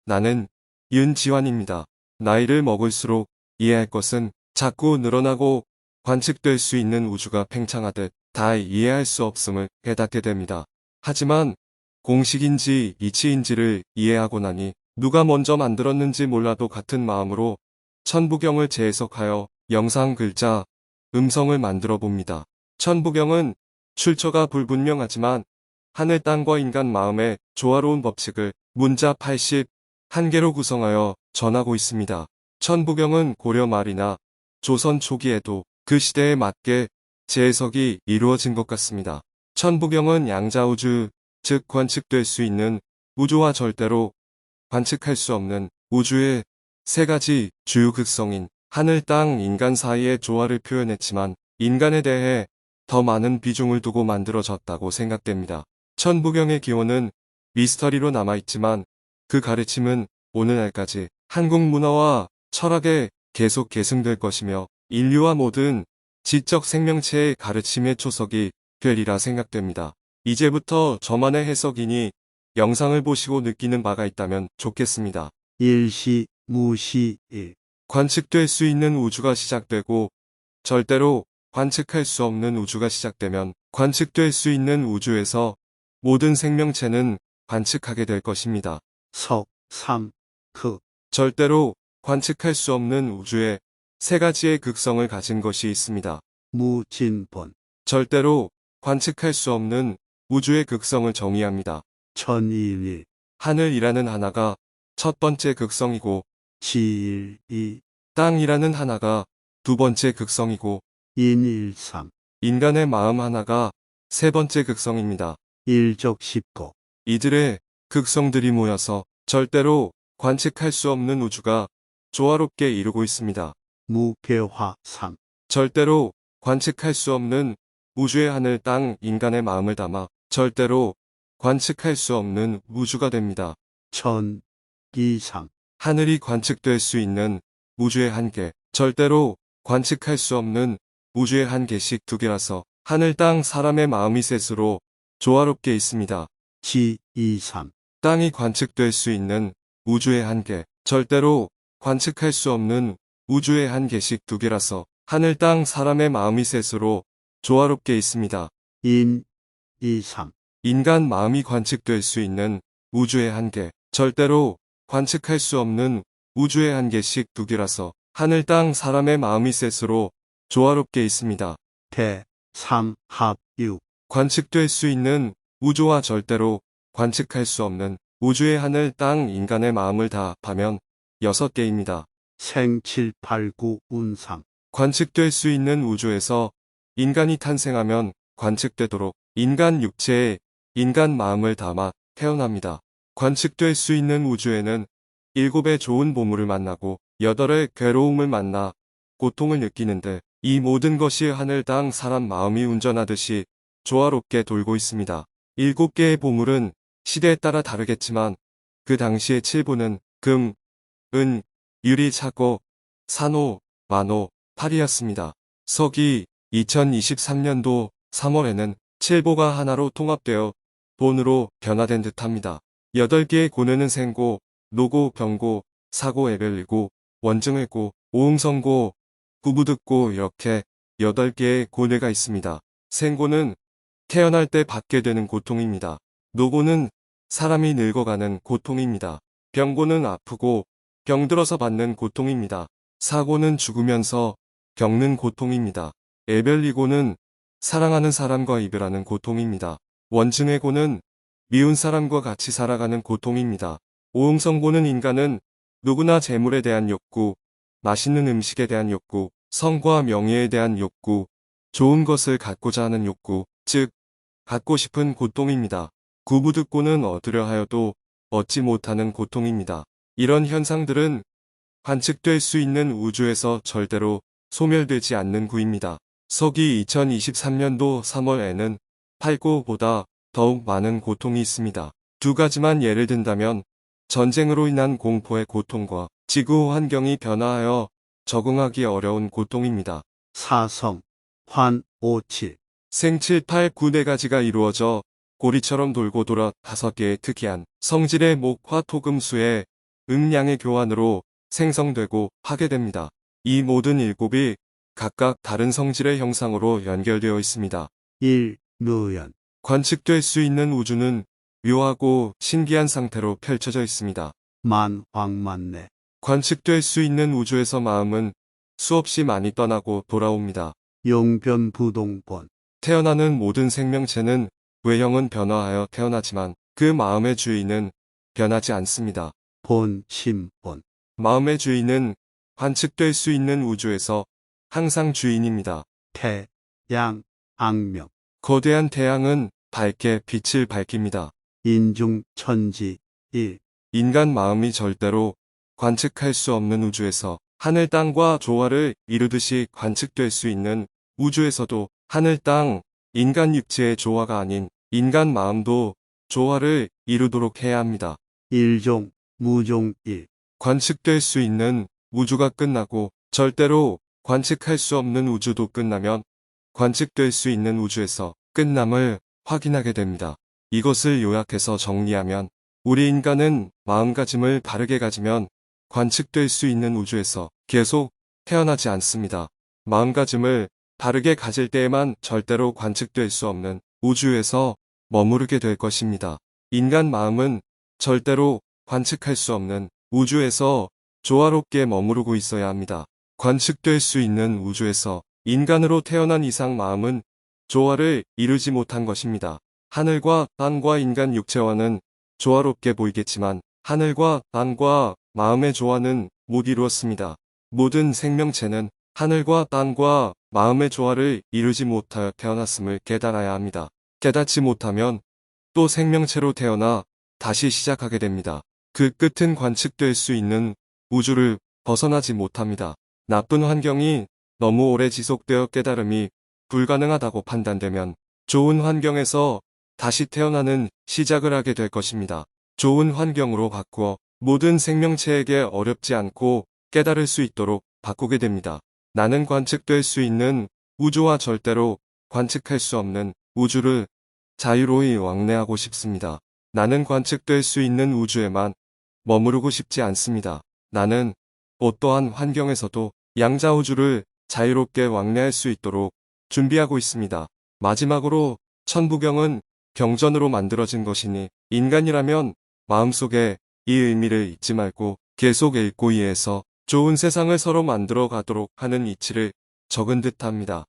나는 윤지환입니다. 나이를 먹을수록 이해할 것은 자꾸 늘어나고 관측될 수 있는 우주가 팽창하듯 다 이해할 수 없음을 깨닫게 됩니다. 하지만 공식인지 이치인지를 이해하고 나니 누가 먼저 만들었는지 몰라도 같은 마음으로 천부경을 재해석하여 영상 글자, 음성을 만들어 봅니다. 천부경은 출처가 불분명하지만 하늘 땅과 인간 마음의 조화로운 법칙을 문자 81개로 구성하여 전하고 있습니다. 천부경은 고려 말이나 조선 초기에도 그 시대에 맞게 재해석이 이루어진 것 같습니다. 천부경은 양자우주, 즉 관측될 수 있는 우주와 절대로 관측할 수 없는 우주의 세 가지 주요 극성인 하늘, 땅, 인간 사이의 조화를 표현했지만 인간에 대해 더 많은 비중을 두고 만들어졌다고 생각됩니다. 천부경의 기원은 미스터리로 남아있지만 그 가르침은 오늘날까지 한국 문화와 철학에 계속 계승될 것이며 인류와 모든 지적 생명체의 가르침의 초석이 되리라 생각됩니다. 이제부터 저만의 해석이니 영상을 보시고 느끼는 바가 있다면 좋겠습니다. 일시, 무시, 일. 관측될 수 있는 우주가 시작되고 절대로 관측할 수 없는 우주가 시작되면 관측될 수 있는 우주에서 모든 생명체는 관측하게 될 것입니다. 석, 삼, 크. 절대로 관측할 수 없는 우주에 세 가지의 극성을 가진 것이 있습니다. 무진본. 절대로 관측할 수 없는 우주의 극성을 정의합니다. 천일일. 하늘이라는 하나가 첫 번째 극성이고 지일이. 땅이라는 하나가 두 번째 극성이고 인일삼. 인간의 마음 하나가 세 번째 극성입니다. 일적십고. 이들의 극성들이 모여서 절대로 관측할 수 없는 우주가 조화롭게 이루고 있습니다. 무개화삼. 절대로 관측할 수 없는 우주의 하늘, 땅, 인간의 마음을 담아 절대로 관측할 수 없는 우주가 됩니다. 천이삼. 하늘이 관측될 수 있는 우주의 한계, 절대로 관측할 수 없는 우주의 한계씩 두 개라서 하늘, 땅, 사람의 마음이 셋으로 조화롭게 있습니다. 지이삼. 땅이 관측될 수 있는 우주의 한계, 절대로 관측할 수 없는 우주의 한계씩 두 개라서 하늘, 땅, 사람의 마음이 셋으로 조화롭게 있습니다. 인이삼. 인간 마음이 관측될 수 있는 우주의 한계, 절대로 관측할 수 없는 우주의 한계씩 두 개라서 하늘, 땅, 사람의 마음이 셋으로 조화롭게 있습니다. 대삼합육. 관측될 수 있는 우주와 절대로 관측할 수 없는 우주의 하늘, 땅, 인간의 마음을 다 합하면 6개입니다. 생칠팔구 운삼. 관측될 수 있는 우주에서 인간이 탄생하면 관측되도록 인간 육체에 인간 마음을 담아 태어납니다. 관측될 수 있는 우주에는 7의 좋은 보물을 만나고 8의 괴로움을 만나 고통을 느끼는데 이 모든 것이 하늘, 땅, 사람 마음이 운전하듯이 조화롭게 돌고 있습니다. 7개의 보물은 시대에 따라 다르겠지만 그 당시의 칠보는 금, 은, 유리, 차고, 산호, 만호, 팔이었습니다. 서기 2023년도 3월에는 칠보가 하나로 통합되어 돈으로 변화된 듯합니다. 8개의 고뇌는 생고, 노고, 병고, 사고, 애별리고, 원증회고, 오응성고, 구부득고 이렇게 8개의 고뇌가 있습니다. 생고는 태어날 때 받게 되는 고통입니다. 노고는 사람이 늙어가는 고통입니다. 병고는 아프고 병들어서 받는 고통입니다. 사고는 죽으면서 겪는 고통입니다. 애별리고는 사랑하는 사람과 이별하는 고통입니다. 원증회고는 미운 사람과 같이 살아가는 고통입니다. 오응성고는 인간은 누구나 재물에 대한 욕구, 맛있는 음식에 대한 욕구, 성과 명예에 대한 욕구, 좋은 것을 갖고자 하는 욕구, 즉 갖고 싶은 고통입니다. 구부득고는 얻으려 하여도 얻지 못하는 고통입니다. 이런 현상들은 관측될 수 있는 우주에서 절대로 소멸되지 않는 구입니다. 서기 2023년도 3월에는 팔고보다 더욱 많은 고통이 있습니다. 두 가지만 예를 든다면 전쟁으로 인한 공포의 고통과 지구 환경이 변화하여 적응하기 어려운 고통입니다. 사성, 환, 오칠. 생칠, 팔, 구 네 가지가 이루어져 고리처럼 돌고 돌아 5개의 특이한 성질의 목화 토금수의 음양의 교환으로 생성되고 파괴됩니다. 이 모든 일곱이 각각 다른 성질의 형상으로 연결되어 있습니다. 1. 묘연. 관측될 수 있는 우주는 묘하고 신기한 상태로 펼쳐져 있습니다. 만황만내. 관측될 수 있는 우주에서 마음은 수없이 많이 떠나고 돌아옵니다. 용변부동본. 태어나는 모든 생명체는 외형은 변화하여 태어나지만 그 마음의 주인은 변하지 않습니다. 본심본. 마음의 주인은 관측될 수 있는 우주에서 항상 주인입니다. 태. 양. 악명. 거대한 태양은 밝게 빛을 밝힙니다. 인중 천지. 1. 인간 마음이 절대로 관측할 수 없는 우주에서 하늘 땅과 조화를 이루듯이 관측될 수 있는 우주에서도 하늘 땅, 인간 육체의 조화가 아닌 인간 마음도 조화를 이루도록 해야 합니다. 일종. 무종. 1. 관측될 수 있는 우주가 끝나고 절대로 관측할 수 없는 우주도 끝나면 관측될 수 있는 우주에서 끝남을 확인하게 됩니다. 이것을 요약해서 정리하면 우리 인간은 마음가짐을 바르게 가지면 관측될 수 있는 우주에서 계속 태어나지 않습니다. 마음가짐을 바르게 가질 때에만 절대로 관측될 수 없는 우주에서 머무르게 될 것입니다. 인간 마음은 절대로 관측할 수 없는 우주에서 조화롭게 머무르고 있어야 합니다. 관측될 수 있는 우주에서 인간으로 태어난 이상 마음은 조화를 이루지 못한 것입니다. 하늘과 땅과 인간 육체와는 조화롭게 보이겠지만 하늘과 땅과 마음의 조화는 못 이루었습니다. 모든 생명체는 하늘과 땅과 마음의 조화를 이루지 못하여 태어났음을 깨달아야 합니다. 깨닫지 못하면 또 생명체로 태어나 다시 시작하게 됩니다. 그 끝은 관측될 수 있는 우주를 벗어나지 못합니다. 나쁜 환경이 너무 오래 지속되어 깨달음이 불가능하다고 판단되면 좋은 환경에서 다시 태어나는 시작을 하게 될 것입니다. 좋은 환경으로 바꾸어 모든 생명체에게 어렵지 않고 깨달을 수 있도록 바꾸게 됩니다. 나는 관측될 수 있는 우주와 절대로 관측할 수 없는 우주를 자유로이 왕래하고 싶습니다. 나는 관측될 수 있는 우주에만 머무르고 싶지 않습니다. 나는 어떠한 환경에서도 양자우주를 자유롭게 왕래할 수 있도록 준비하고 있습니다. 마지막으로 천부경은 경전으로 만들어진 것이니 인간이라면 마음속에 이 의미를 잊지 말고 계속 읽고 이해해서 좋은 세상을 서로 만들어 가도록 하는 이치를 적은 듯합니다.